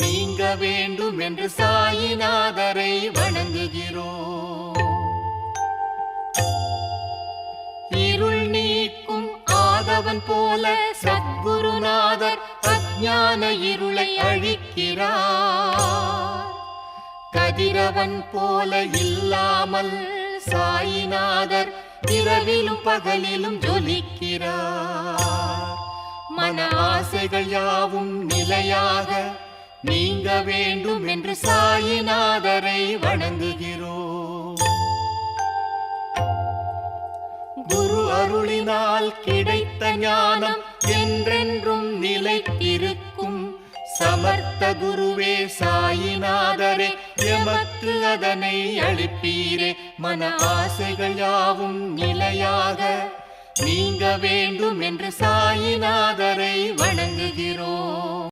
நீங்க வேண்டும் என்று சாயிநாதரை வணங்குகிறோம். இருள் நீக்கும் ஆதவன் போல சத்குருநாதர் அஞ்ஞான இருளை அழிக்கிறார். கதிரவன் போல இல்லாமல் சாயிநாதர் இரவிலும் பகலிலும் ஜொலிக்கிறார். மன ஆசைகள் யாவும் நிலையாக நீங்க வேண்டும் என்று சாயிநாதரை வணங்குகிறோம். குரு அருளினால் கிடைத்த ஞானம் என்றென்றும் நிலைத்திருக்கும். சமர்த்த குருவே சாயிநாதரே, எமக்கு அதனை அளிப்பீரே. மன ஆசைகள் யாவும் நிலையாக நீங்க வேண்டும் என்று சாயிநாதரை வணங்குகிறோம்.